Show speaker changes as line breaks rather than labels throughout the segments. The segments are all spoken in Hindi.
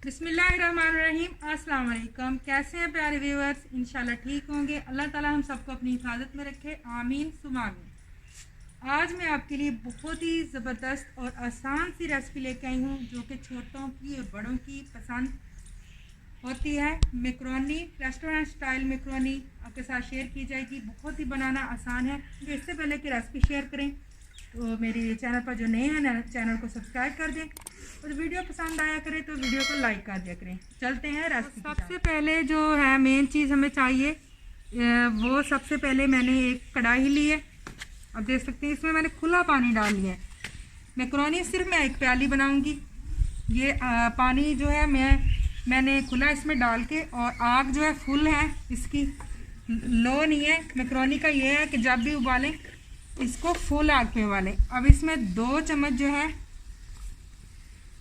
बिस्मिल्लाहिर्रहमानिर्रहीम। अस्सलाम वालेकुम। कैसे हैं प्यारे व्यूअर्स? इंशाल्लाह ठीक होंगे। अल्लाह ताला हम सबको अपनी हिफाजत में रखे, आमीन सुमा आमीन। आज मैं आपके लिए बहुत ही ज़बरदस्त और आसान सी रेसिपी लेके आई हूँ जो कि छोटों की और बड़ों की पसंद होती है। मैकरोनी, रेस्टोरेंट स्टाइल मैकरोनी आपके साथ शेयर की जाएगी। बहुत ही बनाना आसान है। इससे पहले कि रेसिपी शेयर करें तो मेरी चैनल पर जो नए हैं चैनल को सब्सक्राइब कर दें और वीडियो पसंद आया करे तो वीडियो को लाइक कर दिया करें। चलते हैं रेसिपी। सबसे पहले जो है मेन चीज़ हमें चाहिए वो सबसे पहले मैंने एक कढ़ाई ली है। अब देख सकते हैं इसमें मैंने खुला पानी डाल लिया है। मैकरोनी सिर्फ मैं एक प्याली बनाऊंगी। ये पानी जो है मैंने खुला इसमें डाल के, और आग जो है फुल है इसकी, लो नहीं है। मैकरोनी का ये है कि जब भी उबालें इसको फुल आग पे उबालें। अब इसमें 2 चम्मच जो है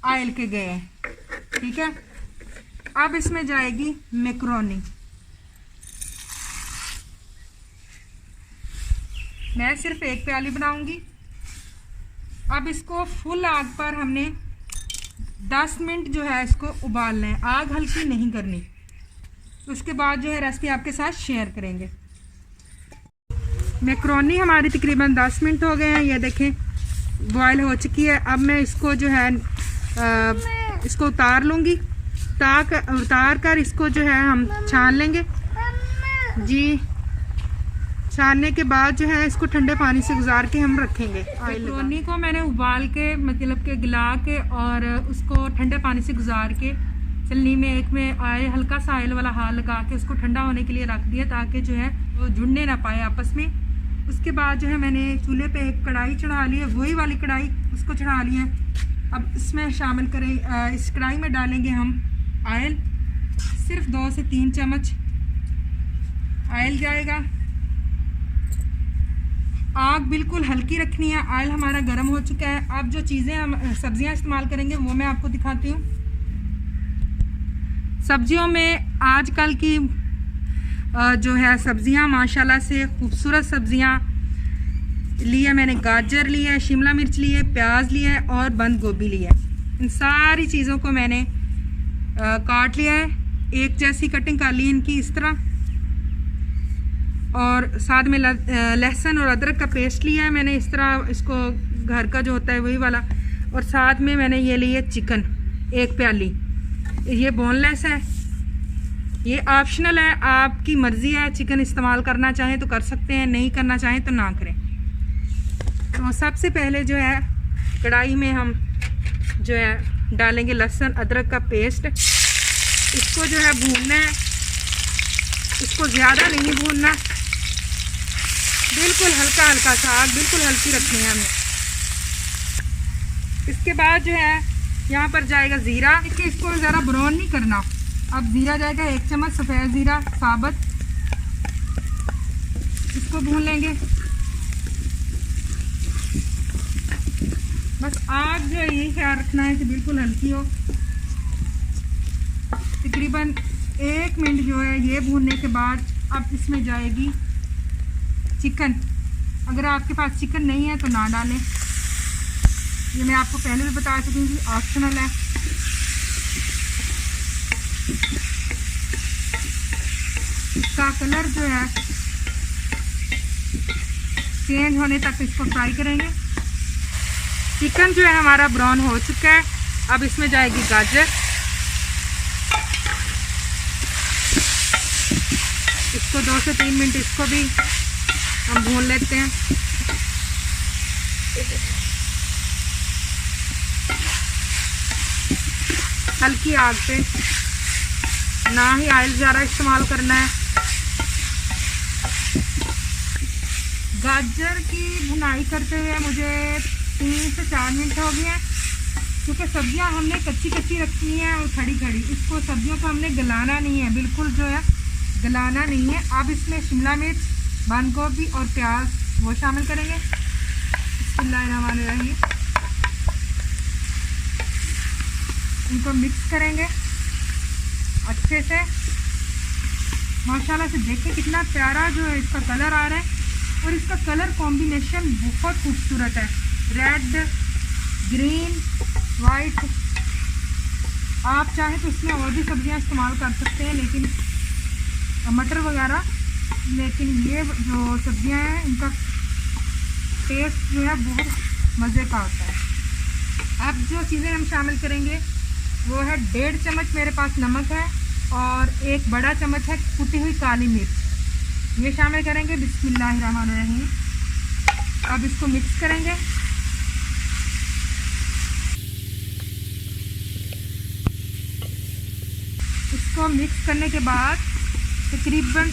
ऑयल के गए हैं, ठीक है। अब इसमें जाएगी मैकरोनी। मैं सिर्फ एक प्याली बनाऊंगी। अब इसको फुल आग पर हमने 10 मिनट जो है इसको उबालना है, आग हल्की नहीं करनी। उसके बाद जो है रेसिपी आपके साथ शेयर करेंगे। मैकरोनी हमारी तकरीबन 10 मिनट हो गए हैं, ये देखें बॉयल हो चुकी है। अब मैं इसको जो है इसको उतार लूँगी। उतार कर इसको जो है हम छान लेंगे जी। छानने के बाद जो है इसको ठंडे पानी से गुजार के हम रखेंगे। मैकरोनी को मैंने उबाल के मतलब के गला के और उसको ठंडे पानी से गुजार के चलनी में एक में ऑयल, हल्का सा ऑयल वाला हाथ लगा के उसको ठंडा होने के लिए रख दिया ताकि जो है वो जुड़ने ना पाए आपस में। उसके बाद जो है मैंने चूल्हे पे एक कढ़ाई चढ़ा ली है, वही वाली कढ़ाई, उसको चढ़ा लिया है। अब इसमें शामिल करें, इस कढ़ाई में डालेंगे हम ऑयल। सिर्फ 2 से 3 चम्मच ऑयल जाएगा। आग बिल्कुल हल्की रखनी है। ऑयल हमारा गर्म हो चुका है। अब जो चीज़ें हम सब्जियां इस्तेमाल करेंगे वो मैं आपको दिखाती हूँ। सब्जियों में आजकल की जो है सब्जियां माशाल्लाह से खूबसूरत सब्जियां ली है मैंने। गाजर ली है, शिमला मिर्च ली है, प्याज लिया है और बंद गोभी ली है। इन सारी चीज़ों को मैंने काट लिया है, एक जैसी कटिंग कर ली इनकी इस तरह। और साथ में लहसुन और अदरक का पेस्ट लिया है मैंने इस तरह, इसको घर का जो होता है वही वाला। और साथ में मैंने ये ली है चिकन, एक प्याली। ये बोनलेस है, ये ऑप्शनल है, आपकी मर्ज़ी है। चिकन इस्तेमाल करना चाहें तो कर सकते हैं, नहीं करना चाहें तो ना करें। तो सबसे पहले जो है कढ़ाई में हम जो है डालेंगे लहसुन अदरक का पेस्ट। इसको जो है भूनना है, इसको ज़्यादा नहीं भूनना, बिल्कुल हल्का हल्का सा, आग बिल्कुल हल्की रखनी है हमें। इसके बाद जो है यहाँ पर जाएगा ज़ीरा। देखिए इसको ज़रा ब्राउन नहीं करना। अब ज़ीरा जाएगा 1 चम्मच सफ़ेद ज़ीरा साबुत, इसको भून लेंगे। बस आग जो है यही ख्याल रखना है कि बिल्कुल हल्की हो। तकरीबन 1 मिनट जो है ये भूनने के बाद अब इसमें जाएगी चिकन। अगर आपके पास चिकन नहीं है तो ना डालें, ये मैं आपको पहले भी बता चुकी हूँ, ऑप्शनल है। इसका कलर जो है चेंज होने तक इसको फ्राई करेंगे। चिकन जो है हमारा ब्राउन हो चुका है। अब इसमें जाएगी गाजर, इसको 2 से 3 मिनट इसको भी हम भून लेते हैं। हल्की आग पे, ना ही ऑयल ज़्यादा इस्तेमाल करना है। गाजर की भुनाई करते हुए मुझे 3 से 4 मिनट हो गए हैं, क्योंकि सब्जियां हमने कच्ची कच्ची रखी हैं और खड़ी खड़ी। इसको सब्जियों को हमने गलाना नहीं है, बिल्कुल जो है गलाना नहीं है। अब इसमें शिमला मिर्च, बंद गोभी और प्याज वो शामिल करेंगे। बिस्मिल्लाहिर्रहमानिर्रहीम। इनको मिक्स करेंगे अच्छे से। माशाल्लाह से देखिए कितना प्यारा जो है इसका कलर आ रहा है, और इसका कलर कॉम्बिनेशन बहुत खूबसूरत है। रेड, ग्रीन, वाइट, आप चाहें तो इसमें और भी सब्जियां इस्तेमाल कर सकते हैं, लेकिन मटर वगैरह, लेकिन ये जो सब्जियां हैं इनका टेस्ट जो है बहुत मज़े का होता है। अब जो चीज़ें हम शामिल करेंगे वो है 1.5 चम्मच मेरे पास नमक है और 1 बड़ा चम्मच है कुटी हुई काली मिर्च, ये शामिल करेंगे। बिस्मिल्लाहिर्रहमानिर्रहीम। अब इसको मिक्स करेंगे। इसको मिक्स करने के बाद तकरीबन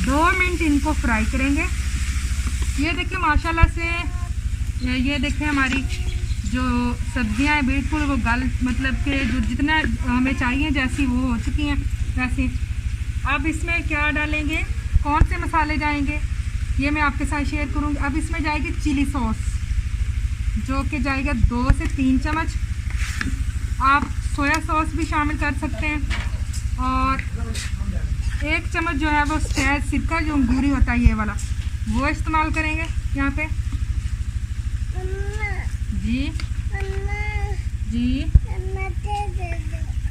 2 मिनट इनको फ्राई करेंगे। ये देखिए माशाल्लाह से, ये देखिए हमारी जो सब्जियां हैं बिल्कुल वो मतलब कि जो जितना हमें चाहिए जैसी वो हो चुकी हैं वैसे। अब इसमें क्या डालेंगे, कौन से मसाले जाएंगे ये मैं आपके साथ शेयर करूँगी। अब इसमें जाएगी चिली सॉस, जो कि जाएगा 2 से 3 चम्मच। आप सोया सॉस भी शामिल कर सकते हैं, और 1 चम्मच जो है वो सफ़ेद सिरका जो अंगूरी होता है ये वाला, वो इस्तेमाल करेंगे यहाँ पे। जी जी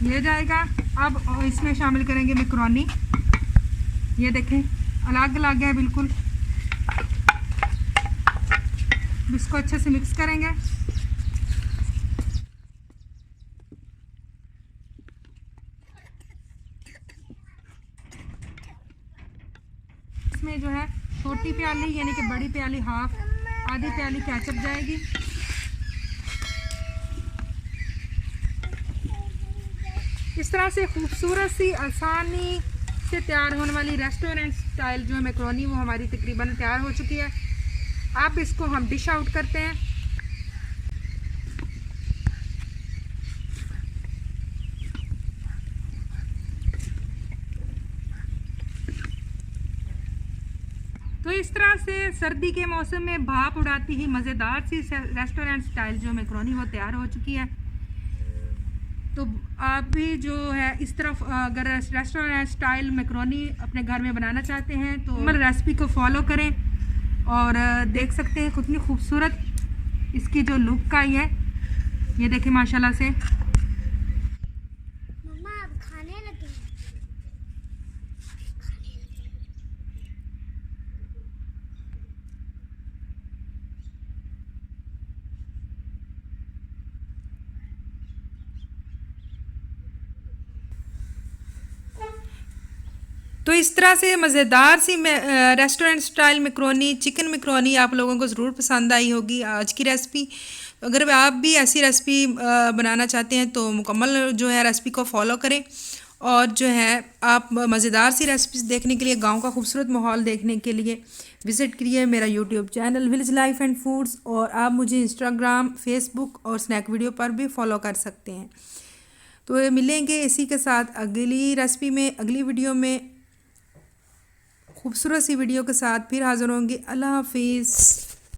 ये जाएगा। अब इसमें शामिल करेंगे मैकरोनी, ये देखें अलग अलग है बिल्कुल। इसको अच्छे से मिक्स करेंगे। इसमें जो है छोटी प्याली यानी कि बड़ी प्याली हाफ, आधी प्याली केचप जाएगी। इस तरह से खूबसूरत सी आसानी से तैयार होने वाली रेस्टोरेंट स्टाइल जो मैकरोनी वो हमारी तकरीबन तैयार हो चुकी है। अब इसको हम डिश आउट करते हैं। तो इस तरह से सर्दी के मौसम में भाप उड़ाती ही मज़ेदार सी रेस्टोरेंट स्टाइल जो मैकरोनी वो तैयार हो चुकी है। तो आप भी जो है इस तरफ अगर रेस्टोरेंट स्टाइल मैकरोनी अपने घर में बनाना चाहते हैं तो रेसिपी को फॉलो करें, और देख सकते हैं कितनी खूबसूरत इसकी जो लुक आई है। ये देखें माशाल्लाह से।
मम्मा अब खाने लगे।
तो इस तरह से मज़ेदार सी restaurant style macaroni, chicken macaroni आप लोगों को ज़रूर पसंद आई होगी आज की रेसिपी। अगर आप भी ऐसी रेसिपी बनाना चाहते हैं तो मुकम्मल जो है रेसिपी को फॉलो करें, और जो है आप मज़ेदार सी रेसिपीज़ देखने के लिए, गांव का खूबसूरत माहौल देखने के लिए विज़िट करिए मेरा YouTube channel village life and foods, और आप मुझे इंस्टाग्राम, फेसबुक और स्नैक वीडियो पर भी फॉलो कर सकते हैं। तो मिलेंगे इसी के साथ अगली रेसिपी में, अगली वीडियो में खूबसूरत सी वीडियो के साथ फिर हाज़िर होंगे। अल्लाह हाफिज़।